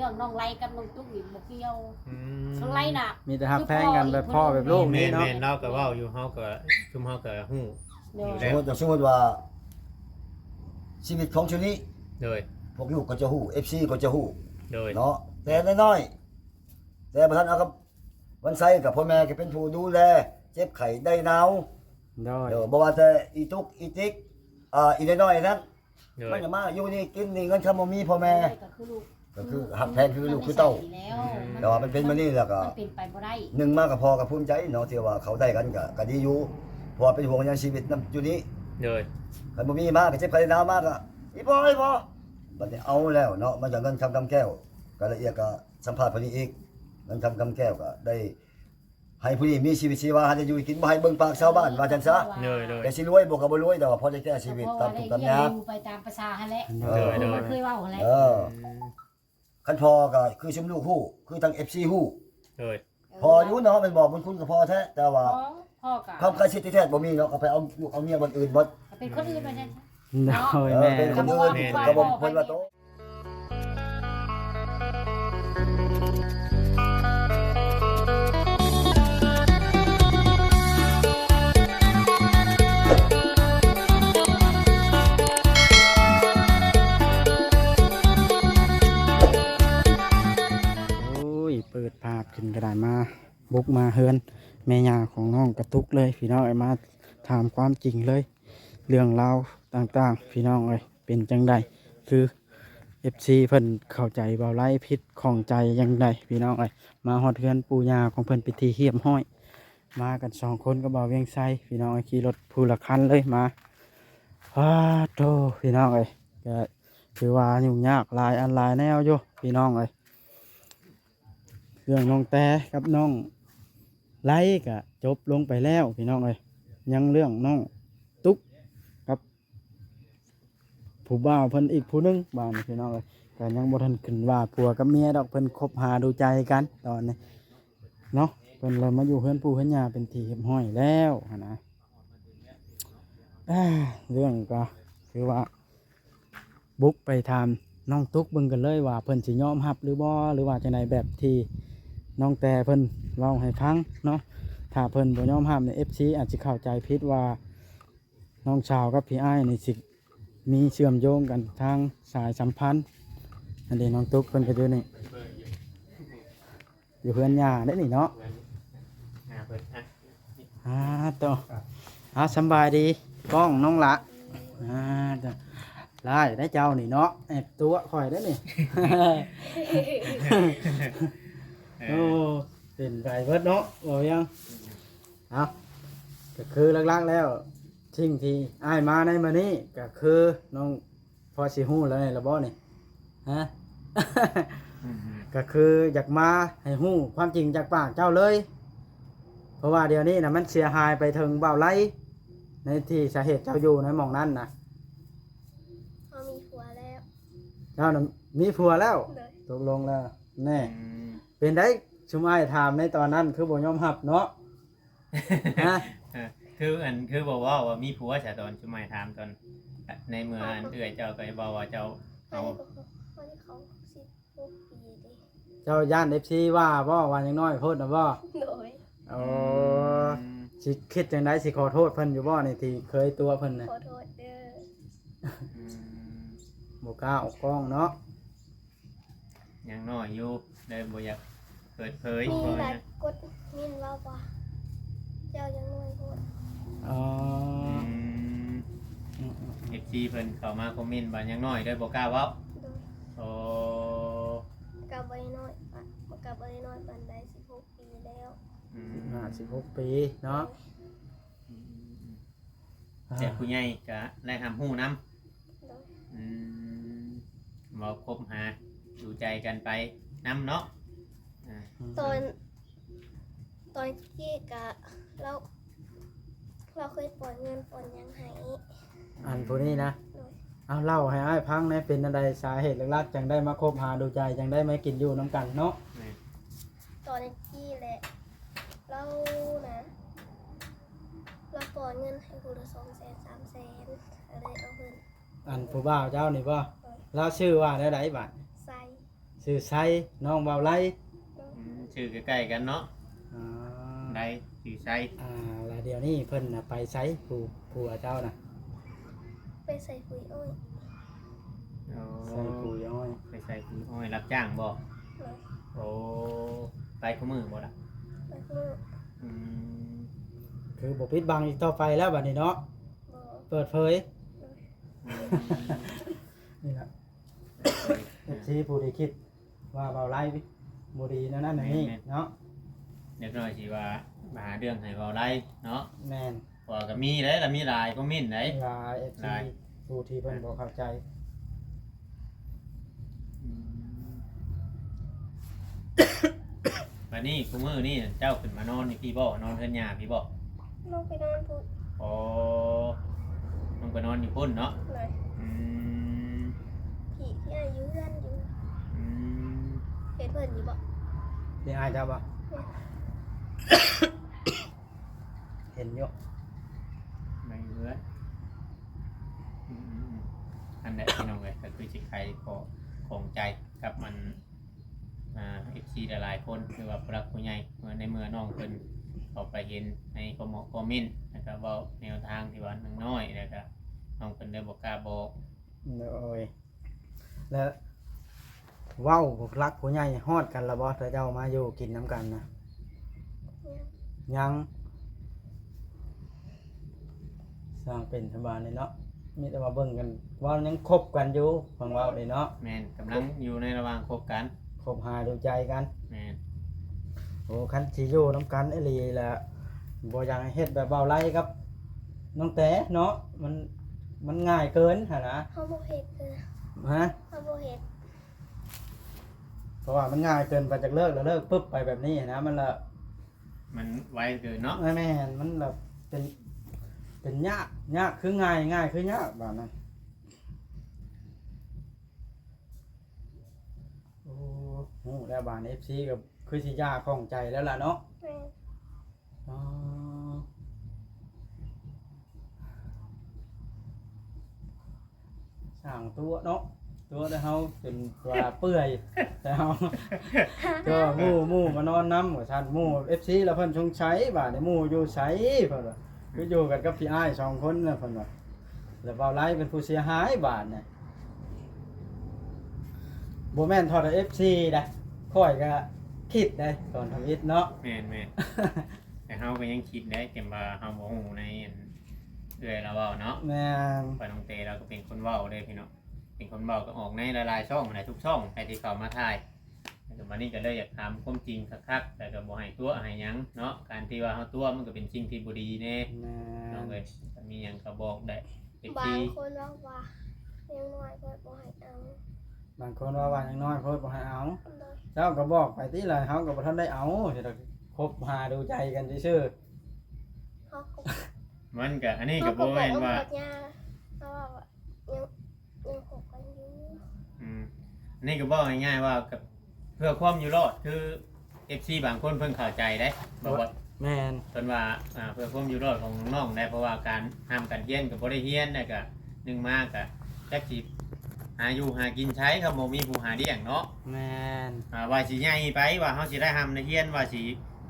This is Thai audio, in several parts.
รื่องน้องไล่กับน้องตุ๊กนี่บ่เกี่ยวน้องไล่น่ะมีแต่ฮักแพงกันแบบพ่อแบบลูกนี่เนาะ แม่นๆเราก็เว้าอยู่เฮาก็ชุมเฮาก็ฮู้อยู่ ส แล้ ม ว มติว่าชีวิตของชุนี้ โดย พวกลูกก็จะฮู้ FC ก็จะฮู้ โดย เนาะแต่น้อยๆแต่บ่ทันเอากับวันไสกับพ่อแม่ก็เป็นผู้ดูแลเจ็บไข้ได้หนาว โดย บ่ว่าแต่อีตุกอีติ๊กอีน้อยๆนั้น โด มั ย นก็มาอยู่นี่กินนี่เงินคำบ่มีพ่อแม่ ก็คือลูก ก็คือหักแพงคือลูกคือเต้าแต่ว่ามันเป็นมานี่แล้วก็ มันเป็นไปบ่ได้ หนึ่งมาก็พอกับภูมิใจเนาะที่ว่าเขาได้กันก็ดีอยู่เพราะว่าเป็นห่วงยังชีวิตนํอยู่นี้ โดย คันบ่มีมาก็เจ็บไข้ได้หนาวมากอ่ะอีพ่อบัดนี้เอาแล้วเนาะมันจะเงินคำแก้วก็ละเอียดก็สัมภาษณ์เพิ่นอีกเงินคำแก้วก็ได้ให้ผู้นี้มีชีวิตชีวาให้อยู่กินบ่ให้เบิ่งปากชาวบ้านว่าจังซะ โดยโดย แต่สิรวยบ่ก็บ่รวยแต่ว่าพอได้แก้ชีวิตตามทุกข์ตามยาก อยู่ไปตามประชาหั่นแหละ โดย มันเคยเว้าหั่นแหละ คันพอก็คือชุมลูกฮู้คือทาง FC ฮู้ โดย พออยู่เนาะมันบอกบุญคุณก็พอแท้แต่ว่า พ่อก็ ความใกล้ชิดที่แท้บ่มีเนาะเอาไปเอาลูกเอาเมียคนอื่นบ่ เป็นคนอื่นว่าจัง โดยแม่ เป็นคนอื่นก็บ่เพิ่นว่าโต โอ้ยเปิดภาพขึ้นกระดาษมาบุกมาเฮือนแม่ย่าของน้องกระตุกเลยพี่น้องไอ้มาถามความจริงเลย เรื่องราวต่างๆพี่น้องเอ้ยเป็นจังใดคือ FC เพิ่นเข้าใจเบาไล่ผิดของใจยังไดพี่น้องเอ้ยมาฮอดเฮือนปู่ย่าของเพิ่นเป็นที่เฮียมห้อย มากัน2 คนก็เบาเวียงไซพี่น้องเอ้ยขี่รถผู้ละคันเลยมาโตพี่น้องเอ้ยก็ถือว่ายุ่งยากหลายอันหลายแนวอยู่พี่น้องเอ้ยเรื่องน้องแต่กับน้องไล่ก็จบลงไปแล้วพี่น้องเอ้ยยังเรื่องน้องตุ๊กกับผู้บ่าวเพิ่นอีกผู้หนึงบ้านพี่น้องเอ้ยก็ยังบ่ทันขึ้นว่าผัวกับเมียดอกเพิ่นคบหาดูใจกันตอนนี้เนาะเพิ่นเลยมาอยู่เฮือนปู่เฮือนย่าเป็นที่เรียบร้อยแล้วหั้นนะเรื่องก็คือว่าบุกไปถามน้องตุ๊กเบิ่งกันเลยว่าเพิ่นสิยอมรับหรือบ่หรือว่าจังไดแบบที่น้องแต่เพิ่นเล่าให้ฟังเนาะถ้าเพิ่นบ่ยอมรับใน FC อาจสิเข้าใจผิดว่าน้องชาวกับพี่อ้ายนี่สิมีเชื่อมโยงกันทางสายสัมพันธ์อันนี้น้องตุ๊กเพิ่นก็อยู่นี่อยู่เฮือนย่าได้นี่เนาะต่อสำบายดีกล้องน้องละจ้ะได้ได้เจ้านี่เนาะแอบตัวข่อยได้นี่ โอ้เป็นไปเบิดเนาะโอ้ยังเอาก็คือหลักๆแล้วสิ่งที่อ้ายมาในมื้อนี้ก็คือน้องพอสิฮู้แล้วนี่ละบ่นี่ฮะ ก็คืออยากมาให้ฮู้ความจริงจากปากเจ้าเลยเพราะว่าเดี๋ยวนี้นะมันเสียหายไปถึงเบาไล่ในที่สาเหตุเจ้าอยู่ในหม่องนั้นนะ เขามีผัวแล้ว เจ้าน่ะมีผัวแล้ว เลย ตกลงแล้วแน่เป็นได้ชุมอ้ายถามในตอนนั้นคือบ่ยอมรับเนาะ ฮะ คือบอกว่ามีผัวซะตอนชุมายถามตอนในเมื่ออันเอื้อยเจ้าก็บอกว่าเจ้า อัน เอา นี้คนที่เขา16 ปีดิ เจ้าย่าน FC ว่าบ่ว่ายังน้อยโพดน่ะบ่ โดย อ๋อสิคิดจังได๋สิขอโทษเพิ่นอยู่บ่นี่ที่เคยตัวเพิ่นน่ะ ขอโทษเด้อ บ่กล้าออกกล้องเนาะ ยังน้อยอยู่เลยบ่อยากเปิดเผย มี เพราะ หลา ว่าย กดมินว่าว่าเจ้ายังน้อยโพด อ๋อ FC เพิ่นเข้ามาคอมเมนต์ว่ายังน้อยเลยบ่กล้าเว้า โดย โอ้ กับบ่ได้น้อยปะกับบ่ได้น้อยปานใด16 ปีแล้ว 16 ปีเนาะ แต่ผู้ใหญ่ก็ได้ทำฮู้นำ โดย บ่คบหาดูใจกันไปนํเนาะ ตอนกี้กะเราเคยปล่อยเงินปล่อยหยังให้ อันผู้นี้นะ โดย เอาเล่าให้อ้ายพังในเป็นอะไรสาเหตุหลักๆจังได้มาคบหาดูใจจังได้มากินอยู่น้ำกันเนาะ ตอนกี้แหละเรานะเราปล่อยเงินให้คนละ200,000 300,000อะไรเอาเพิ่น อันผู้บ่าวเจ้านี่ป่ะเราชื่อว่าได้ไรบ้าง ใส่ ชื่อไซน้องเบาไล่ ชื่อใกล้ๆกันเนาะ อ่า ได้ชื่อไซ แล้วเดี๋ยวนี้เพิ่นน่ะไปไซผู้เจ้าน่ะ ไปใส่ปุ๋ยอ้อย โอ้ ใส่ปุ๋ยอ้อย ไปใส่ปุ๋ยอ้อยรับจ้างบ่ เลย โอ้ไปคู่มือบ่ล่ะ ไปมือ อืม คือบ่ปิดบังอีกต่อไปแล้วบัดนี้เนาะ บ่ เปิดเผย อืม นี่ล่ะ ที่ผู้ที่คิดว่าเบาไล่บ่ดีนั่นนั่นนี่เนาะ เด็กน้อยสิว่ามาหาเรื่องให้เว้าได้เนาะ แม่น เพราะก็มีได้แล้วมีหลายคอมเมนต์ได้ ลา FC ได้ ผู้ที่เพิ่นบ่เข้าใจ บัดนี้คู่มือนี่เจ้าขึ้นมานอนนี่พี่บ่นอนเฮือนหญ้าพี่บ่ ลงไปนอนพุด อ๋อมันก็นอนอยู่พุ่นเนาะ เลย อืม ผีที่อายุเพื่อนอยู่ อืม เห็นเพิ่นอยู่บ่ เดี๋ยวอายจะบ่ เห็นอยู่ ไม่เลืออืมอันใดพี่น้องเลยก็คือสิใครก็ของใจกับมันFC หลายๆคนคือว่าผู้รักผู้ใหญ่เมื่อในเมื่อน้องเพิ่นเขาไปเห็นในคอมเมนต์นะครับว่าแนวทางที่ว่าน้อยๆแล้วก็น้องเพิ่นได้บ่กล้าบอก โอ้ยแล้วเว้าพวกรักผู้ใหญ่ฮอดกันละบ่ถ้าเจ้ามาอยู่กินน้ำกันนะ เนี่ย ยังสร้างเป็นสบายเลยเนาะมีแต่ว่าเบิ่งกันว่ายังคบกันอยู่ฟังเว้าเลยเนาะ แม่นกำลังอยู่ในระหว่างคบกัน คบหาดูใจกัน แม่น โอ้คันสิอยู่น้ำกันไอ้ลีแหละบ่อยากให้เฮ็ดแบบเบาไล่ครับน้องแต่เนาะมันง่ายเกินหั่นนะ เฮาบ่เฮ็ดเลย ฮะ เฮาบ่เฮ็ด เพราะว่ามันง่ายเกินไปจากเลิกแล้วเลิกปุ๊บไปแบบนี้นะมันละ มันไวเกินเนาะ แม่นมันแบบเป็นยากคือง่ายคือยากแบบนั้นโอ้โหแล้วบาน FC กับคือสิยากของใจแล้วล่ะเนาะ แม่น อ๋อสั่งตัวเนาะตัวแต่เฮาเป็นว่าเปื่อยแต่เฮา ก็หมู่มานอนน้ำว่าซั่นหมู่ FC แล้วเพิ่นชงใช้บาดนี้หมู่อยู่ไสเพิ่นว่าคืออยู่กันกับพี่อ้ายสองคนน่ะเพิ่นว่าแล้วเว้าไล่เป็นผู้เสียหายบาดน่ะบ่แม่นทอด FC ได้ค่อยก็คิดได้ตอนทำอิฐเนาะ แม่นแม่น แต่เฮาก็ยังคิดได้เก็บว่าเฮาบ่ฮู้ในอันเอื้อยเราเว้าเนาะ แม่น ปน้องเตเราก็เป็นคนเว้าเลยพี่น้องเป็นคนเว้าก็ออกในหลายๆช่องหลายทุกช่องใครที่เข้ามาถ่ายแต่วันนี้ก็เลยอยากถามความจริงคักๆแต่ก็บ่ให้ตัวให้หยังเนาะการที่ว่าเฮาตัวมันก็เป็นสิ่งที่บ่ดีแน่ แม่ น้อง น เอ้ยถ้ามีหยังก็บอกได้ บางคนว่ายังน้อยเพิ่นบ่ให้เอา บางคนว่าอย่างน้อยเพิ่นบ่ให้เอา เลย เจ้าก็บอกไปติล่ะเฮาก็บ่ทันได้เอาสิดอกคบหาดูใจกันซื่อ เฮาก็ มันก็อันนี้ก็บ่แม่นว่า เฮก็บอกย่าเพราะว่ายังคบกันอยู่ อันนี้ก็บอกง่ายๆว่ากับเพื่อความอยู่รอดคือ FC บางคนเพิ่งเข้าใจได้บอกว่า ๆแม่น เพิ่นว่าเพื่อความอยู่รอดของน้องได้เพราะว่าการห้ามกันเฮียนกับบ่ได้เฮียนได้ก็หนึ่งมากก็จักสิหาอยู่หากินใช้ครับบ่มีผู้หาเลี้ยงเนาะ แม่น ว่าสิใหญ่ไปว่าเฮาสิได้ห้ามในเฮียนว่าสิ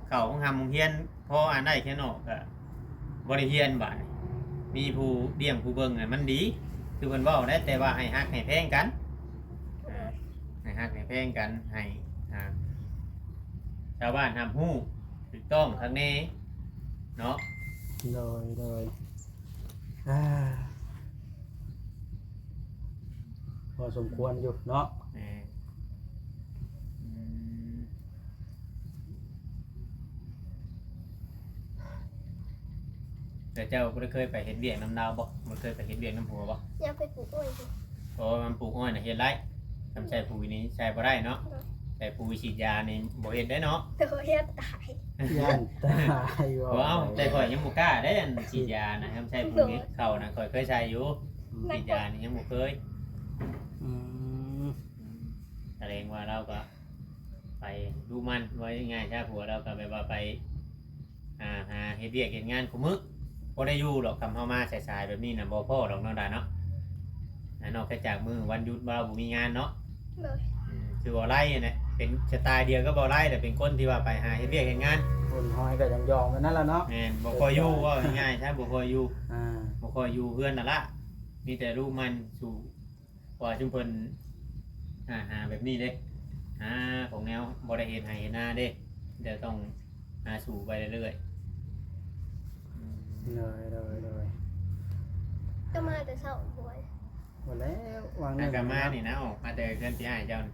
เข้าของห้ามโรงเรียนพออ่านได้แค่นอกก็บ่ได้เฮียนบาดนี้มีผู้เลี้ยงผู้เบิ่งน่ะมันดีคือเพิ่นเว้าได้แต่ว่าให้ฮักให้แพงกันให้ฮักให้แพงกันให้ชาวบ้านทำฮู้ถูกต้องทางนี้เนาะ โดยพอสมควรอยู่เนาะ แต่เจ้าก็เคยไปเห็นเบี้ยน้ำดาวบ่มันเคยไปเห็นเบี้ยน้ำผัวบ่ อยากไปปลูกอ้อยอยู่ เพราะมันปลูกอ้อยน่ะเฮ็ดไรทำใช้ปุ๋ยนี้ใช้บ่ได้เนาะใช้ปุ๋ยฉีดยานี่บ่เฮ็ดได้เนาะ แต่ว่าอยากตาย ย่านตายอยู่ เพราะเอาแต่ข่อยยังบ่กล้าได้อันฉีดยานะทำใช้ปุ๋ยนี้เข้านะข่อยเคยใช้อยู่ฉีดยานี่ยังบ่เคย อืม แสดงว่าเราก็ไปดูมันไว้ง่ายๆใช่ผัวเราก็แบบว่าไปหาเฮ็ดเวียกเฮ็ดงานคุมื้อบ่ได้อยู่หรอกคำเฮามาสายๆแบบนี้น่ะบ่พอดอกเนาะดาเนาะนอกจากมือวันหยุดเราบ่มีงานเนาะ เลย ถ คือบ่ไล่นะเป็นสไตล์เดียวก็บ่ไล่แต่เป็นคนที่ว่าไปหาเฮ็ดเวียกเฮ็ดงาน คนหอยก็ยังยองกันนั่นแหละเนาะ แม่นบ่ค่อยอยู่ว่าง่ายๆใช่บ่ค่อยอยู่ อ่า บ่ค่อยอยู่เพื่อนนั่นละมีแต่ลูกมันสู่ว่าชุมเพิ่นหาแบบนี้เด้ของแนวบ่ได้เฮ็ดให้เฮ็ดนาเด้เดี๋ยวต้องหาสู่ไปเรื่อยๆอืม เลย ก็มาแต่เช้าบ่อย หมดแล้ววางห อากามา นี่ นี่นะออกมาแต่เพื่อนที่อ้ายเจ้านี่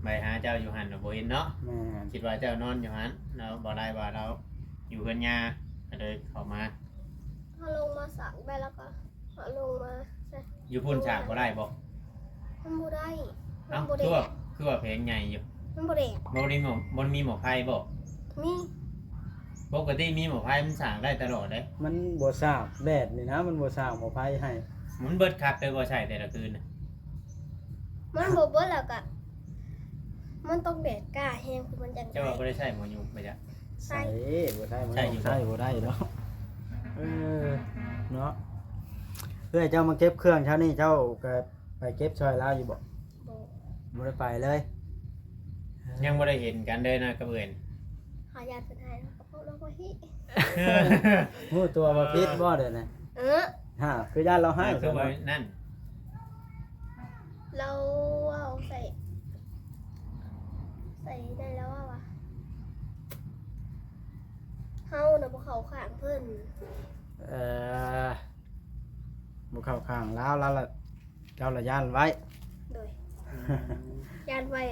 ไปหาเจ้าอยู่หันน่ะบ่เห็นเนาะ แม่น คิดว่าเจ้านอนอยู่หันเราบ่ได้ว่าเราอยู่เพื่อนยาก็เลยเข้ามา เขาลงมาสั่งไปแล้วก็เขาลงมาใช่ อยู่พุ่นฉากบ่ได้บ่ มันบ่ได้มั เอ้าน บ่ได้ คือว่าเพลงใหญ่อยู่ มันบ่ได้ บ่มีหมอไผ่บ่ มี ปกติมีหมอไผ่มันสร้างได้ตลอดเด้ มันบ่ทราบแดดนี่นะมันบ่ทราบบ่ไผให้ มันเบิดคักเลยบ่ใช่แต่ละคืนน่ะ มันบ่เบิดแล้วก็มันต้องแดดกล้าแฮงคือมันจัง เจ้าว่าบ่ได้ใช้หมอยุงไปจ้ะ ใส่ บ่ได้มัน ใช่อยู่ ใช่บ่ได้เนาะเนาะเอ้ยเจ้ามาเก็บเครื่องเช้านี้เจ้าก็ไปเก็บช่วยลาวอยู่บ่ บ่ บ่ได้ไปเลย ยังบ่ได้เห็นกันเลยนะกระเบือน หายาสุดท้ายแล้วก็พวกเราก็ฮิ ฮู้ตัวบ่ผิดบ่เด้อนะ เออ ฮะคือย่านเราให้ คือว่านั่น เราเอาใส่ได้แล้วว่ะเฮาน่ะบ่เข้าข้างเพิ่น เอ่อบ่เข้าข้างลาวแล้วล่ะเจ้าละย่านไว้ โดยยานไว้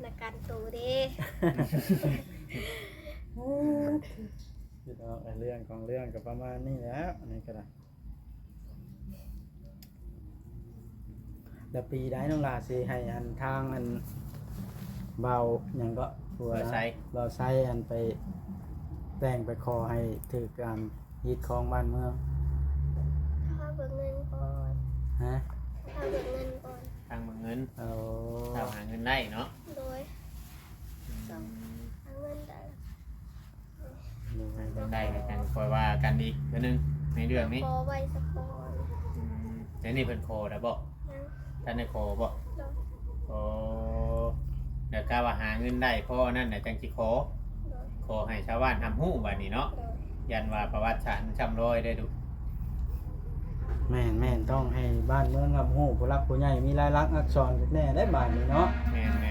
ในการตูเด้ คิดเอาเรื่องของเรื่องก็ประมาณนี้แหล้วอันนี้ก็ได้แล้วปีใดน้องลาสิให้อันทางอันเบาหยังก็ผัว บ่ นะ ใช้ เบาไซอันไปแต่งไปขอให้ถือการยึดครองบ้านเมือง ถ้าเบิกเงินก่อน ฮะ ถ้าเบิกเงินก่อน ทางเงิน เอา ถ้าหาเงินได้เนาะ โดยหาเงินได้ เงินได้ก็จังคอยว่ากันอีกเทื่อนึงในเรื่องนี้ ขอไว้สักก่อน แต่นี่เพิ่นโคแล้วบ่ นะ ท่านได้โคบ่ โดย โอ้เดี๋ยวกะว่าหาเงินได้พอนั่นน่ะจังสิขอ โดย ขอให้ชาวบ้านทำฮู้บัดนี้เนาะ โดย ยันว่าประวัติศาสตร์มันจำรอยได้ดู แม่นต้องให้บ้านเมืองรับรู้ผู้รักผู้ใหญ่มีลายลักษณ์อักษรแน่ได้บ้านนี้เนาะ แม่น ใน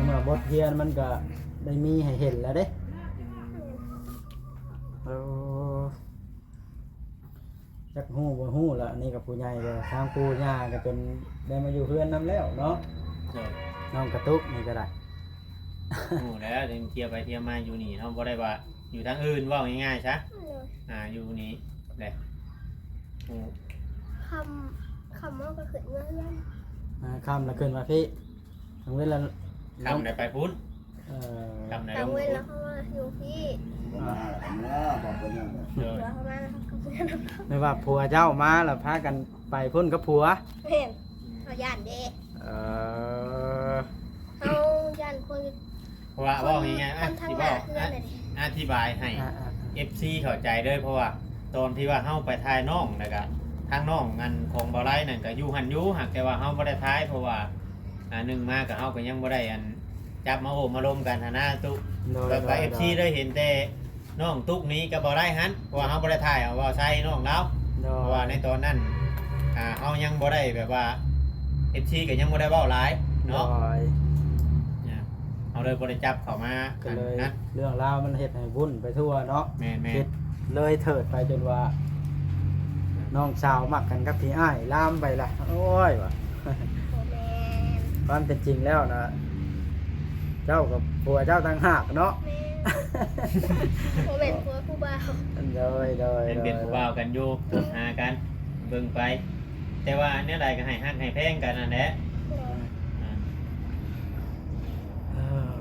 เมื่อบทเรียนมันก็ได้มีให้เห็นแล้วเด้ เออจักฮู้บ่ฮู้ละนี่กับผู้ใหญ่ก็ทางปู่ย่าก็จนได้มาอยู่เพื่อนนํแล้วเนาะ เออ น้องกระตุกนี่ก็ได้ ฮู้แล้วเดินเที่ยวไปเที่ยวมาอยู่นี่เนาะบ่ได้ว่าอยู่ทางอื่นเว้าง่ายๆซะ โดย อยู่นี่แหละฮู้ คำว่าก็คือเงิน ค่ำแล้วขึ้นมาพี่ทางเวลา คำได้ไปพุ้น เอ่อ คำได้ ทา ล ง ง เว พุ้ ลาน เขามาอยู่พี่ บอกคนนี้ เออ เดี๋ยวเขามาแล้วเขาก็เงิน ไม่ว่าผัวเจ้ามาแล้วพากันไปพุ่นกับผัว เห็นเขาย่านเด้ เออ เขาย่านคน เพราะว่าเว้าง่ายๆ คนทาง สิ หน้า เว้า เพื่อนน่ะดิ อธิบายให้ อ่า FC เข้าใจเด้อเพราะว่าตอนที่ว่าเฮาไปทายน้องแล้วก็ทางน้องอันของบ่ไร่นั่นก็อยู่หันอยู่หากแต่ว่าเฮาบ่ได้ทายเพราะว่าหนึ่งมาก็เฮาก็ยังบ่ได้อันจับมาโอบมาลมกันหันหน้าตุก โดย แล้วก็ FC ได้เห็นแต่น้องตุกนี้ก็บ่ได้หันเพราะว่าเฮาบ่ได้ทายเอาว่าใส่น้องเรา โด เพราะว่าย ในตอนนั้นเฮายังบ่ได้แบบว่า FC ก็ยังบ่ได้เว้าหลาย โด เนาะ ย เนี่ยเฮาเลยบ่ได้จับเข้ามา ก็เลย นะ เรื่องราวมันเฮ็ดให้วุ่นไปทั่วเนาะ แม่น คิดเลยเถิดไปจนว่า น้องสาวมักกันกับพี่อ้ายลามไปละโอ้ยว่ะ โอแมน ความเป็นจริงแล้วนะเจ้ากับผัวเจ้าต่างหากเนาะ แม่โอแมนผัวผู้บ่าว โดย ๆเป็นผู้บ่าวกันอยู่หากันเบิ่งไป แต่ว่าอันเนี้ยใดก็ให้ฮักให้แพงกันนั่นแหละ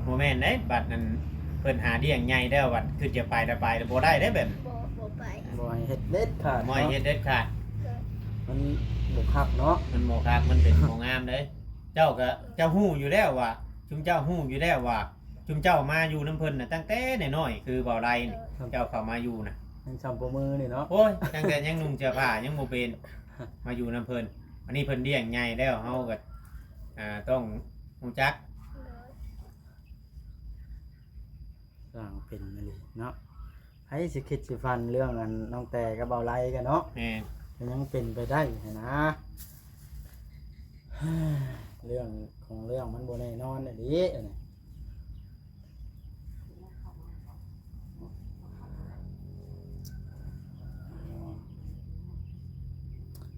โมเมนต์เด้บัดนั้นเพิ่นหาเดี่ยงใหญ่ได้อวัดคือจะไปแต่ไปแต่บ่ได้ได้อแบบ บ่ไป บ่ให้เฮ็ดเด็ดขาด มอยเฮ็ดเด็ดขาด มันบุกหักเนาะ มันโมคักมันเป็นโมงามเด้เจ้าก็เจ้าฮู้อยู่แล้วว่าชุมเจ้าฮู้อยู่แล้วว่าชุมเจ้ามาอยู่น้ำเพิ่นน่ะตั้งแต่น้อยๆคือเบาไรนี่เจ้าเข้ามาอยู่น่ะ ยังชำประมือนี่เนาะ โอ้ยตั้งแต่ยังนุ่งเสื้อผ้ายังบ่เป็นมาอยู่น้ำเพิ่นอันนี้เพิ่นเดี่ยงใหญ่แล้วเฮาก็ ต้องรู้จัก โดย สร้างเป็นนั่นเนาะให้สิคิดสิฟันเรื่องนั้นน้องแต่กับเบาไล่กันเนาะ แม่น มันยังเป็นไปได้นะ เรื่องของเรื่องมันบ่แน่นอนเลยดิอันนี้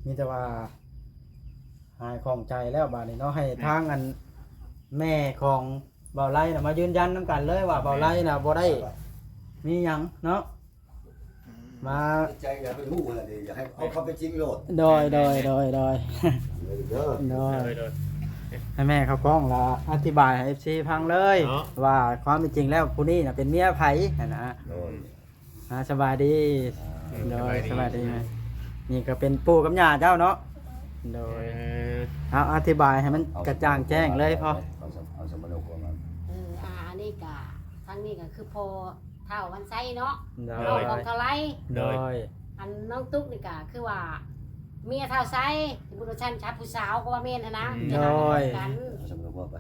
มีแต่ว่าหายของใจแล้วบาดนี้เนาะให้ทางอันแม่ของเบาไล่น่ะมายืนยันนํกันเลยว่าเบาไล่น่ะบ่ได้มีหยังเนาะมา ใจอย่าไปฮู้อะไรอย่าให้เอาเข้าไปจริงโลด โดย เด้อ โดย โดย ให้แม่เขากล้องละอธิบายให้ FC ฟังเลย เนาะ ว่าความเป็นจริงแล้วผู้นี้น่ะเป็นเมียไผนะ โดย สบายดี โดยสบายดีไหมนี่ก็เป็นปู่กับย่าเจ้าเนาะโดยเอาอธิบายให้มันกระจ่างแจ้งเลยพอ เอาสมโนครัวมัน นี่ก็ทั้งนี้ก็คือพอเท่าวันไส้เนาะ โด น้อง ย ของเท่าไร โดย อันน้องตุ๊กนี่ก็คือว่าเมียเท่าไส้บุรุษชันชับผู้สาวก็ว่าเมียนะ โดย กัน เอาสมโนครัวไป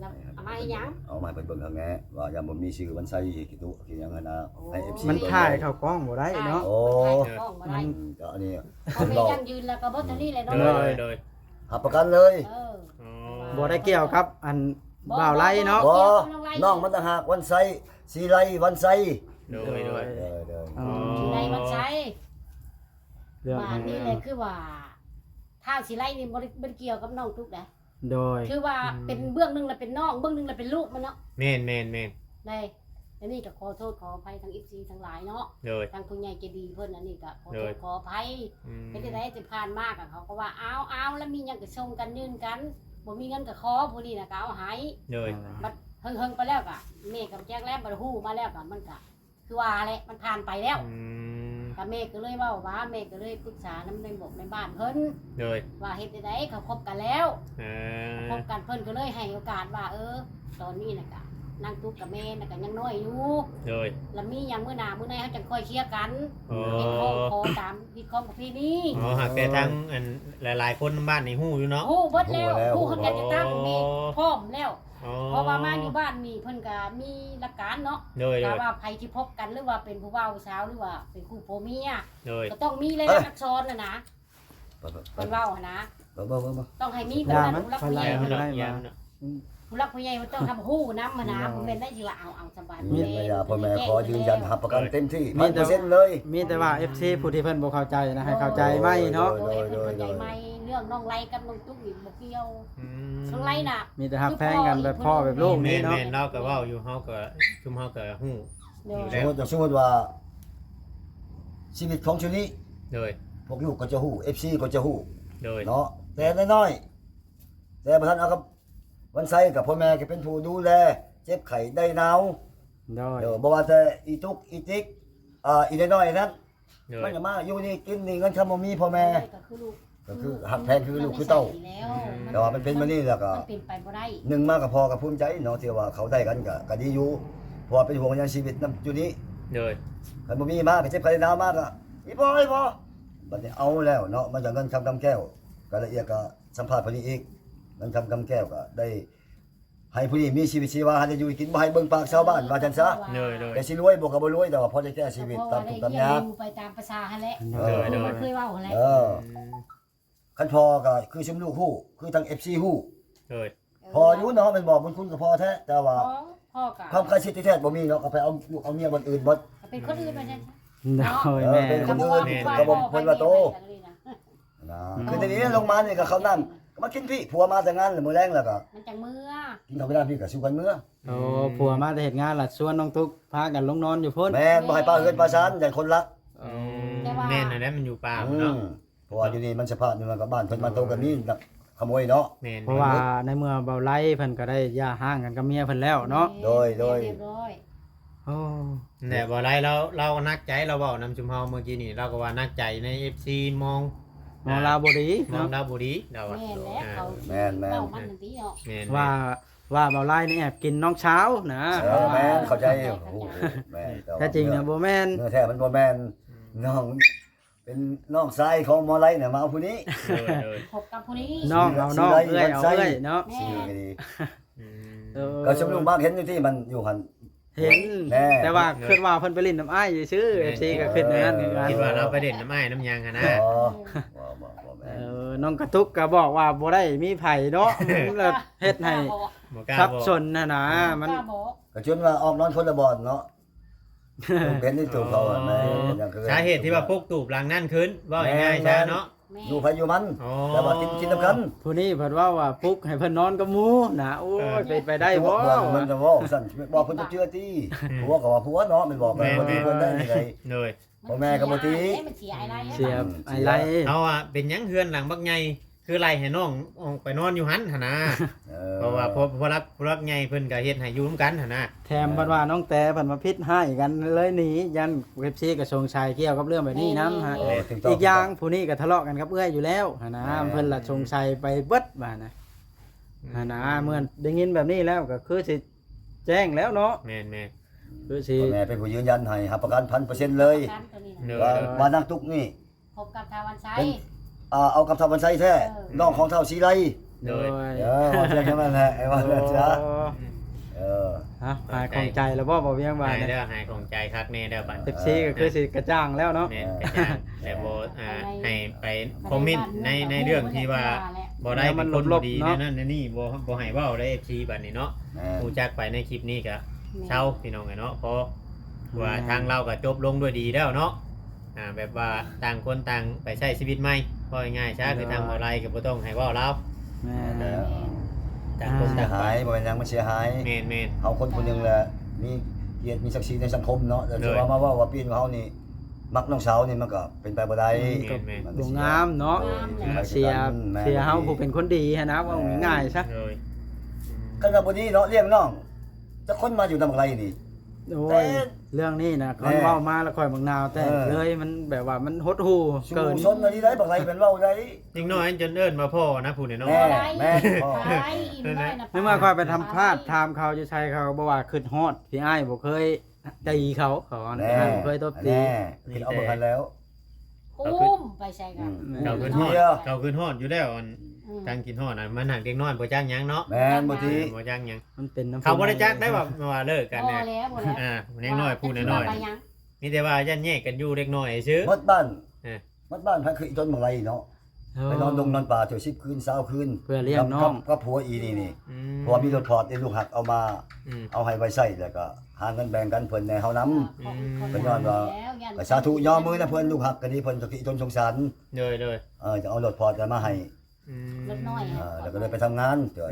แล้วเอามาให้ยัง เอามาเป็นเบิ่งเอาแงว่าอย่าบ่มีชื่อวันไสกี่ตุกี่หยังนะให้ FC มันถ่ายเข้ากล้องบ่ได้เนาะ โอ้ กล้องมาได้ ก็อันนี้ พอแม่ยังยืนแล้วก็บดตัวนี้เลยเนาะ โดย หับประกันเลย เออ อ๋อ บ่ได้เกี่ยวครับอันบ่าวไล่เนาะ บ่น้องมันต่างหากวันไสสีไรวันไส โดย เด้อ อ๋อ อยู่ในวันไส้ เรื่อง ว่า ของ นี่ เรื่ เล อง ยคือว่าถ้าสิไล่นี่บ่ได้เกี่ยวกับน้องตุ๊กนะ โดย คือว่าเป็นเบื้องหนึงแล้วเป็นน้องเบื้องหนึงแล้วเป็นลูกมันเนาะ แม่น ได้อันนี้ก็ขอโทษขออภัยทาง FC ทั้งหลายเนาะ โดย ทางผู้ใหญ่ใจดีเพิ่นอันนี้ก็ขอโท โด ษ ย ขออภัยเป็นจังได๋สิผ่านมากอะเขาก็ว่าเอาแล้วมีหยังก็ส่งกันยื่นกันบ่มีเงินก็ขอผู้นี้น่ะก็เอาให้ โดย บัดเฮิงๆไปแล้วก็แม่ก็แจ้งแล้วบัดฮู้มาแล้วก็มันก็คือว่าแหละมันผ่านไปแล้วก็แม่ก็เลยเว้าว่าแม่ก็เลยปรึกษานำในบอกในบ้านเพิ่น โดย ว่าเฮ็ดจังได๋เขาคบกันแล้ว อ่า คบกันเพิ่นก็เลยให้โอกาสว่าตอนนี้น่ะก็นางตุ๊กกับแม่น่ะก็ยังน้อยอยู่ โดย แล้วมีหยังมื้อหน้ามื้อในเฮาจังค่อยเคลียร์กัน อ๋อ เฮ็ดของขอตามพิธีของประเพณี อ๋อหากแต่ทั้งอันหลายๆคนบ้านนี่ฮู้อยู่เนาะ ฮู้เบิดแล้วฮู้เขากันจะตั้งมีพร้อมแล้ว อ๋อ เพราะว่ามาอยู่บ้านนี่เพิ่นก็มีหลักการเนาะ โดย ถ้าว่าไผที่พบกันหรือว่าเป็นผู้บ่าวผู้สาวหรือว่าเป็นคู่ผัวเมีย โดย ก็ต้องมีเลยอักษรน่ะนะเพิ่นเว้าหั่นนะ บ่ ต้องให้มี อย่ามัน ผู้รัก คน ผู้ให ละ ญ่ คนละ ยา มา เนาะ ผู้รักผู้ใหญ่มันต้องทำฮู้นำหั่นนะบ่แม่นได้สิว่าเอาสบาย มีภรรยาพ่อแม่ขอยืนยันหับประกันเต็มที่ มีแต่ 100%เลย มีแต่ว่า FC ผู้ที่เพิ่นบ่เข้าใจนะให้เข้าใจไหมเนาะ โดยเพิ่นเข้าใจไหมเรื่องน้องไล่กับน้องตุ๊กนี่บ่เกี่ยว อืม น้องไล่น่ะ มีแต่ฮักแพงกันแบบพ่อแบบลูก แม่ นี่ น เนาะ แม่นเราก็เว้าอยู่เฮาก็ชุมเฮาก็ฮู้ โดย แล้ว สมมุติว่าชีวิตของชุนี้ โดย พวกลูกก็จะฮู้ FC ก็จะฮู้ โดย เนาะแต่น้อยๆแต่บ่ทันเอากับวันไสกับพ่อแม่ก็เป็นผู้ดูแลเจ็บไข้ได้หนาว โดย บ่ว่าแต่อีตุกอีติ๊กอีน้อยๆนั้น โด มัน ย ก็มาอยู่นี่กินนี่เงินคำบ่มีพ่อแม่ ก็คือลูก ก็คือหักแพงคือลูกคือเต้า แต่ว่ามันเป็นมานี่แล้วก็ มันเป็นไปบ่ได้ หนึ่งมาก็พอกับภูมิใจเนาะที่ว่าเขาได้กันก็ดีอยู่เพราะว่าเป็นห่วงยังชีวิตนํอยู่นี้ โดย คันบ่มีมาก็เจ็บไข้ได้หนาวมากอ่ะอีพ่อบัดนี้เอาแล้วเนาะมันจะเงินคำกำแก้วก็ละเอียดก็สัมภาษณ์ผู้นี้อีกเงินคำกำแก้วก็ได้ให้ผู้นี้มีชีวิตชีวาให้ได้อยู่กินบ่ให้เบิ่งปากชาวบ้านว่าจังซะ โดยโดย แต่สิรวยบ่ก็บ่รวยแต่ว่าพอได้แก้ชีวิตตามทุกข์ตามยาก ไปตามภาษาหั่นแหละ โดย ที่มันเคยเว้าหั่นแหละ คันพอก็คือชุมลูกฮู้คือทาง FC ฮู้ โดย พออยู่เนาะมันบอกบุญคุณก็พอแท้แต่ว่า พ่อก็ ความใกล้ชิดที่แท้บ่มีเนาะก็ไปเอาลูกเอาเมียบนอื่นบ่ เป็นคนอื่นมาจัง โดยแม่ เป็นคนอื่นก็บ่เพิ่นว่าโตนะคือทีนี้ลงมานี่ก็เขานั่นก็มากินพี่ผัวมาแต่งงานแล้วมื้อแรงแล้วก็ มันจังมื้อ กินข้าวไม่ได้พี่ก็สู้กันมื้อ โอ้ผัวมาแต่เฮ็ดงานล่ะชวนน้องตุ๊กพากันลงนอนอยู่พุ่น แม่นบ่ให้ป้าเฮือนป้าซานอย่าคนรัก แม่นอันนั้นมันอยู่ป่า อื เนาะ มเพราะว่าอยู่นี่มันสภาพนี่มันก็บ้านเพิ่นมาโตกันนี่นักขโมยเนาะ แม่น เพราะว่าในเมื่อเบาไล่เพิ่นก็ได้ย่าห้างกันกับเมียเพิ่นแล้วเนาะ โดย เรียบร้อย โอ้ แต่บ่ไรเรานักใจเราเว้านำชุมเฮาเมื่อกี้นี่เราก็ว่านักใจใน FC มอง มองลาวบ่ดี มอง เนาะ ดาวบุรีเราอะ แม่นแล้วเขา แม่น เว้ามันทันทีเนาะ แม่น ว่าเบาไล่นี่แอบกินน้องเช้านะ แม่นเข้าใจโอ้โหแม่น แท้จริงนะบ่แม่น เนื้อแท้มันบ่แม่นน้อง เป็นน้องชายของหมอไลเนี่ยมาเอาผู้นี้ โดย พบกับผู้นี้ น้องเอาน้องเอ้ยเอาเอ้ยเนาะ แม่ ชื่อก็ดี อืม เออ ก็ชมนุมมากเห็นอยู่ที่มันอยู่หัน เห็น แน่ แต่ว่าคิดว่าเพิ่นไปเล่นน้ำอ้ายซื่อ FC ก็คิดอย่างนั้นคือกัน คิดว่าเราไปเด่นน้ำไม้น้ำยางกันนะ อ๋อบ่ เอ แม่น อน้องกระตุกก็บอกว่าบ่ได้มีไผเนาะมันเลยเฮ็ดให้ บ่กล้า สับ บอก สนนะนะมัน กล้าบอก ก็ชวนว่าออกนอนคนละบ่อนเนาะเป็นที่ตัวเขาอะแม่อย่างคือ สาเหตุที่ว่าพวกตูบหลังนั่นขึ้นว่าง่ายๆใช่เนาะ แม่ อยู่ไผอยู่มัน อ๋อ แต่ว่ากินน้ำกัน ผู้นี้เพิ่นว่าปลุกให้เพิ่นนอนกับหมู่นะโอ้ยเป็นไปได้บ่ มันจะว่าสั่นบอกเพิ่นจะเชื่อที่ผัวก็ว่าผัวเนาะมันบอกกันบ่ดีเพิ่นได้ยังไง เลย พ่อแม่ก็บ่ตี มันเสียอะไร เสียบไอ้ไร เอาอ่ะเป็นหยังเฮือนหลังบักใหญ่คือไล่ให้น้องออกไปนอนอยู่หันหั่นนะเพราะว่าพอรักใหญ่เพิ่นก็เฮ็ดให้อยู่นำกันหั่นนะ แถมเพิ่นว่าน้องแต่เพิ่นมาพิษให้กันเลยหนียันเว็บซีกับทรงชัยเกี่ยวกับเรื่องแบบนี้นํฮะอีกอย่างผู้นี้ก็ทะเลาะกันกับเอื้อยอยู่แล้วหั่นนะเพิ่นละทรงชัยไปเบิดว่านะหั่นนะเมื่อได้ยินแบบนี้แล้วก็คือสิแจ้งแล้วเนาะ แม่น คือสิ พ่อแม่เป็นผู้ยืนยันให้รับประกัน 1,000% เลย กันตัวนี้ ๆเด้ นะ อ ว่านางตุกนี่ พบกับทาวันไซ เอากับทวันไซแท้น้องของเท่าสีไร โดย เชื่อแค่นั้นแหละไอ้ว่าจ้ะฮะหายของใจแล้วบ่เวียงว่า หาย เนี่ย เด้อหายของใจคักแน่เด้อบัด เอฟซีก็คือสิกระจ่างแล้วเนาะ แม่นกระจ่างแต่บ่ให้ไปคอมเมนต์ในเรื่องที่ว่าบ่ได้เป็นคนบ่ดีนั่นนี่บ่ให้เว้าได้ FC บัดนี้เนาะฮู้จักไปในคลิปนี้ก็เช้าพี่น้องไงเนาะเพราะว่าทางเราก็จบลงด้วยดีแล้วเนาะแบบว่าต่างคนต่างไปใช้ชีวิตใหม่พอง่ายๆซะคือทางบ่ไรก็บ่ต้องให้เว้าเรา แม่ ต่างคน เสี ต่าย งไป หายบ่เป็นยังมันเสียหาย แม่น เฮาคนคนนึงแหละมีเกียรติมีศักดิ์ศรีในสังคมเนาะแต่จะว่ามาว่าปีนเฮานี่มักน้องสาวนี่มันก็เป็นไปบ่ได้ ดวงงามเนาะเสียเฮาผู้เป็นคนดีฮะนะว่าง่ายๆซะ เลย กันว่าบ่นี้เนาะเลี้ยงน้องจะคนมาอยู่นำอะไรนี่ โอ้ยเรื่องนี้นะคนเว้ามาแล้วค่อยบางนาวแต่เลยมันแบบว่ามันหดหู่ เกินชนอะไรได้บักไรเป็นเว้าได้ ยิ่งน้อยจนเอิ้นมาพ่อนะผู้นี่เนาะ แม่พ่อ ไปอิ่มน้อยนะ นึกว่าค่อยไปทำพลาดถามเขาจะใช้เขาบอกว่าขึ้นฮอดพี่อ้ายบ่เคยตีเขานะบ่เคยตบตี แน่คิดเอาบ่ทันแล้ว อุ้มไปใส่กัน เขาขึ้นฮอดอยู่แล้วทางกินฮอดน่ะมันหักเด็กน้อยบ่จักหยังเนาะ แม่นบ่ที บ่จักหยัง มันเป็นน้ำ เขาบ่ได้จักได้ว่าเลิกกัน พอ เนี่ย แล้วหมดแล้ว เด็กน้อยพูดน้อยๆมีแต่ว่ายันแยกกันอยู่เด็กน้อยซื่อ หมดบ้านหมดบ้านพระคืออีต้นบักไรเนาะไปนอนดงนอนป่าเที่ยว10คืน20คืน เพื่อเลี้ยงน้อง ก็ผัวอีนี่ผัวมีรถพอร์ตลูกหักเอามาเอาให้ไว้ใช้แล้วก็หาเงินแบ่งกันเพิ่นในเฮานำ ก็ย้อนว่า ก็สาธุย่อมือนะเพิ่นลูกหักก็ดีเพิ่นก็อีต้นสงสาร เลย จะเอารถพอร์ตมาให้ รถน้อย แล้วก็เลยไปทำงานเทื่อ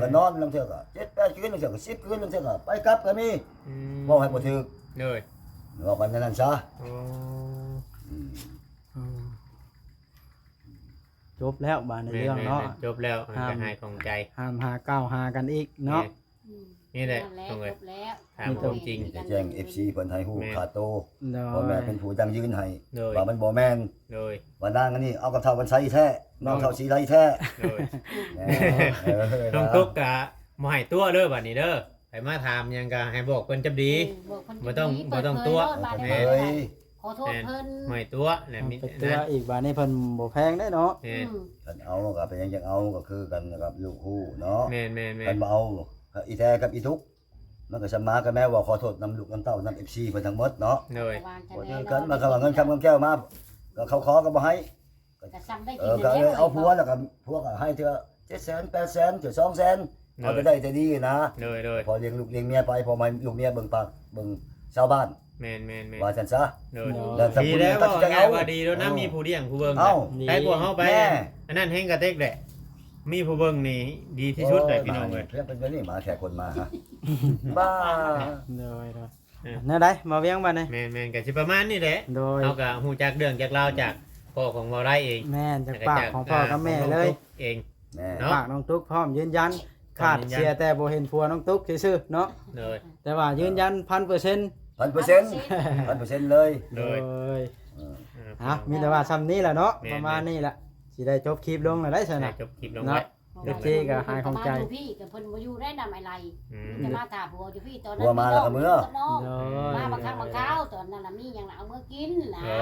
ก็นอนลางเทื่อก็7-8คืนลางเทื่อก็10คืนลางเทื่อก็ไปกลับก็มีบ่ให้บ่ถึก เลย ว่ากันนั้นซะ จบแล้วบาดในเรื่องเนาะ จบแล้วจะหายของใจ ห้ามหาก้าวหากันอีกเนาะ นี่แหละ แล้ว ตรงเลย จบแล้ว ถามความจริง จะแจ้ง FC เพิ่นให้ฮู้ขาดโต โด พ่อแม่เป็นผู้ยังยืนให้ เลย ว่ามันบ่แม่น เลย ว่านางอันนี้เอากับเท่าวันไสแท้น้องเท่าสีไรแท้ เลย น้องตุ๊กกะบ่ให้ตัวเด้อบัดนี้เด้อไปมาถามยังก็ให้บอกเพิ่นจับดี บ่ต้องตัว เอ้ย ขอโทษเพิ่น ไม่ตัวแหละมี เป็นตัวอีกบาดนี้เพิ่นบ่แพงได้เนาะ กันเอาก็เป็นยังเอาก็คือกันกับลูกคู่เนาะ แม่น กันบ่เอาอีแท้กับอีทุกมันก็สมากันแม่ว่าขอโทษนำลูกนำเต้านำ FC เพิ่นทั้งหมดเนาะ เลย บ่เจอกันมาเขาว่าเงินคำเงินแก้วมาก็เขาขอก็บ่ให้ ก็ซ้ำได้ เอ กิน อก็เลยเอาผัวแล้วก็ผัวก็ให้เทื่อ700,000 800,000เทื่อ200,000เอาไปได้แต่ดีนะ เลย พอเลี้ยงลูกเลี้ยงเมียไปพอมาลูกเมียเบิ่งปากเบิ่งชาวบ้าน แม่น ว่าซั่นซะ เลยดีแล้วว่าไงว่าดีแล้วนะมีผู้เลี้ยงผู้เบิ่งใครกลัวเฮาไปอันนั้นแฮงกระเต็กแหละมีผู้เบิ่งนี่ดีที่สุดเลยพี่น้องเอ้ย เรื่องเป็นแบบนี้มาแขกคนมาฮะบ้า โดยนั่นได้มาเวียงบาดนี้ แม่นก็สิประมาณนี้แหละ โดย เฮาก็ฮู้จักเรื่องจากราวจากพ่อของบ่ได้เอง แม่นจากปากของพ่อกับแม่เลย เอง แม่ เนาะ ปากน้องตุ๊กพร้อมยืนยันขาดเสียแต่บ่เห็นผัวน้องตุ๊กซื่อๆเนาะ เลย แต่ว่ายืนยัน 1,000% 1,000% เลย โด เลย ฮะมีแต่ว่าซ้ำนี้แหละเนาะ แม่น ประมาณนี้แหละสิได้จบคลิปลงแล้วได้ซะ ได้ นะ จบคลิปลงไว้ โอ้ เด็กเจ๊ก็หายของใจ มาอยู่พี่กับเพิ่นบ่อยู่ได้นำอะไร อืม จะมาถามผัวอยู่พี่ตอนนั้ ผัวมาแล้วก็มื้อ น้อง โด มาบางครั้งบางคราวตอนนั้นน่ะมีหยังน่ะเอามื้อกินนะ อ๋อ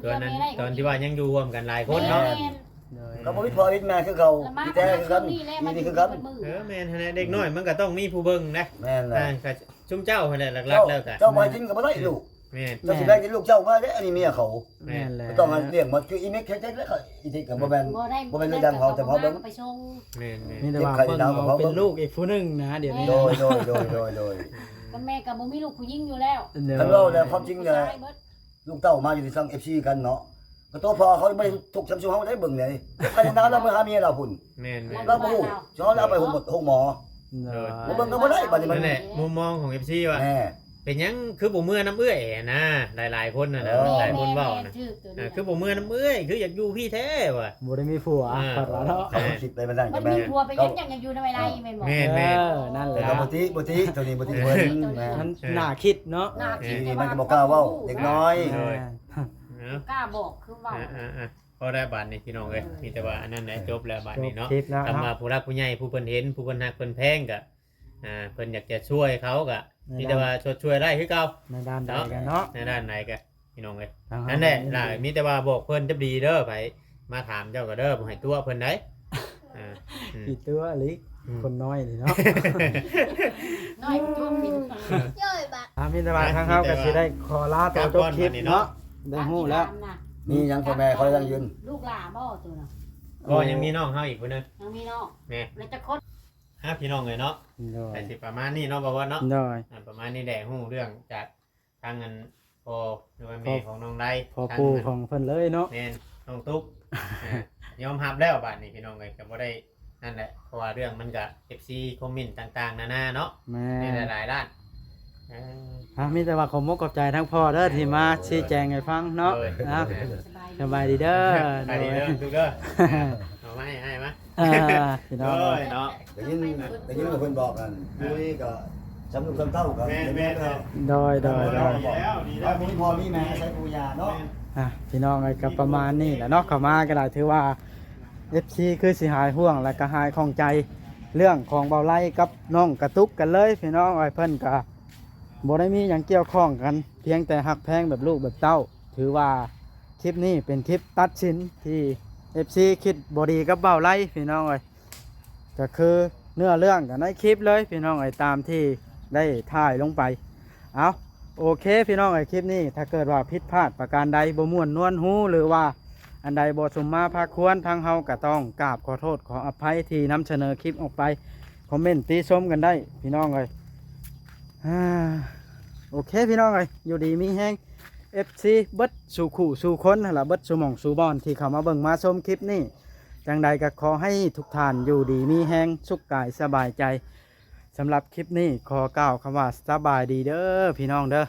ตอนนั้นตอนที่ว่ายังอยู่ร่วมกันหลายคนเนาะ แม่น โดย ก็บ่มีพ่อมีแม่คือเขา แล้วมา พี่แท้คือกัน นี่แหละมา นี่คือกัน มือ แม่นหั่นแหละเด็กน้อยมันก็ต้องมีผู้เบิ่งนะ แม่นแหละ ก็ชุมเจ้าหั่นแหละหลัก เจ้า ๆแล้วก็ เจ้าบ่ให้กินก็บ่ได้ลูก แม่น เจ้าสิได้กินลูกเจ้ามาเด้อันนี้เมียเขา แม่นแหละ ต้องมาเลี้ยงหมดคืออีเม็กแท้ๆแล้วก็อีที่ก็บ่แม่น บ่ได้ บ่แม่นเรื่องดังเขาแต่พอเบิ่ง ไปชง แม่นแม่น มีแต่ว่าเพิ่นเอาเป็นลูกอีกผู้หนึงนะเดี๋ยวนี้ โดยโดย ก็แม่ก็บ่มีลูกผู้หญิงอยู่แล้ว เดี๋ยว คันเว้าแล้วความจริง ผู้ เนี่ย ชายเบิด ลูกเต้ามาอยู่ที่ซัง FC กันเนาะก็ตัวพอเขาไม่ได้ทุกข์ช้ำชูเฮาได้เบิ่งเลยใครนานแล้วเมื่อหาเมียเราพุ่น แม่นแม่น เราบ่ฮู้ช้อนเอาไปห้องหมอ เดี๋ยว บ่เบิ่งก็บ่ได้บัดนี้มัน นั่นแหละมุมมองของ FC ว่า แม่ เป็นหยังคือบ่เมื่อน้ำเอื้อยนะหลายๆคนน่ะนะ เออ หลายคนเว้านะ ชื่อตัวนี้ คือบ่เมื่อน้ำเอื้อยคืออยากอยู่พี่แท้ว่ะ บ่ได้มีผัวปัดว่าเนาะ เขาคิดไปมันนั่น มั กัน บแม่ มีผัวไปยังอยู่ในเวลาแม่นบ่ แม่น เอ แม่น อนั่นแห แต่ ละ ก็บ่ติตัวนี้บ่ติเพิ่นแม่ มันน่าคิดเนาะ น่าคิด ทีนี้มันก็บ่กล้าเว้าเด็กน้อย เออ กล้าบอกคือเว้า พอได้บาทนี่พี่น้องเอ้ยมีแต่ว่าอันนั้นแหละจบแล้วบาท จบ นี้เนาะ คลิปแล้ว ทำมา เนาะ ผู้รักผู้ใหญ่ผู้เพิ่นเห็นผู้เพิ่นฮักเพิ่นแพงก็เพิ่นอยากจะช่วยเขาก็มีแต่ว่าช่วยได้คือเก่า ในด้านใดกันเนาะ ในด้านไหนก็พี่น้องเอ้ย ทางเฮา นั่นแหละล่ะมีแต่ว่าบอกเพิ่นจะดีเด้อไปมาถามเจ้าก็เด้อบ่ให้ตัวเพิ่นได้อืม กี่ตัวอลิคนน้อยนี่เนาะ น้อยจุ่มมิน ย่อยบะ มีแต่ว่าทางเฮาก็สิได้ขอลาตัวจบคลิปเนาะได้ฮู้แล้ว มีหยังพ่อแม่เขายังยืน ลูกหลาบ่ตัวน่ะ ก็ยังมีน้องเฮาอีกคนนึง ยังมีน้อง แม่ แล้วจะคด พี่น้องเลยเนาะ โดย แต่สิประมาณนี้เนาะบ่ว่าเนาะ โดย ประมาณนี้แหละฮู้เรื่องจากทางเงินพ่อหรือว่าแม่ของน้องได พอปู่ของเพิ่นเลยเนาะ แม่นน้องตุ๊กยอมรับแล้วบาดนี้พี่น้องเลยก็บ่ได้นั่นแหละเพราะว่าเรื่องมันก็ FC คอมเมนต์ต่างๆนานาเนาะ แม่ ในหลายๆด้าน มีแต่ว่าขอมกขอบใจทั้งพ่อเด้อที่มาชี้แจงให้ฟังเนาะนะ สบายสบายดีเด้อ ไปดีเด้อทุกเด้อเอาไว้ให้มา พี่น้อง เอ้ยเนาะ ได้ยินว่าเพิ่นบอกกันคุยก็จำลูกจำเต้ากัน แม่ก็ โดย แล้วมีพ่อมีแม่ใช้ปูยาเนาะ พี่น้องไอ้ก็ประมาณนี้แหละเนาะเข้ามาก็ได้ถือว่า FC คือสิหายห่วงและก็หายของใจเรื่องของเบาไล่กับน้องกระตุกกันเลยพี่น้องไอ้เพิ่นก็บ่ได้มีหยังเกี่ยวข้องกัน เพียงแต่หักแพงแบบลูกแบบเต้า ถือว่าคลิปนี้เป็นคลิปตัดสินที่ FC คิดบ่ดีกับเบาไล่พี่น้องเอ้ยก็คือเนื้อเรื่องกันในคลิปเลยพี่น้องเอ้ยตามที่ได้ถ่ายลงไปเอาโอเคพี่น้องเอ้ยคลิปนี้ถ้าเกิดว่าผิดพลาดประการใดบ่ม่วนนวลหูหรือว่าอันใดบ่สมมาพาควรทางเฮาก็ต้องกราบขอโทษขออภัยที่นำเสนอคลิปออกไปคอมเมนต์ติชมกันได้พี่น้องเอ้ยโอเคพี่น้องเอ้ยอยู่ดีมีแฮง FC เบิดสู่ขู่สู่คนนั่นล่ะเบิดสู่หม่องสู่บอนที่เข้ามาเบิ่งมาชมคลิปนี้จังใดก็ขอให้ทุกท่านอยู่ดีมีแฮงสุขกายสบายใจสำหรับคลิปนี้ขอกล่าวคำว่าสบายดีเด้อพี่น้องเด้อ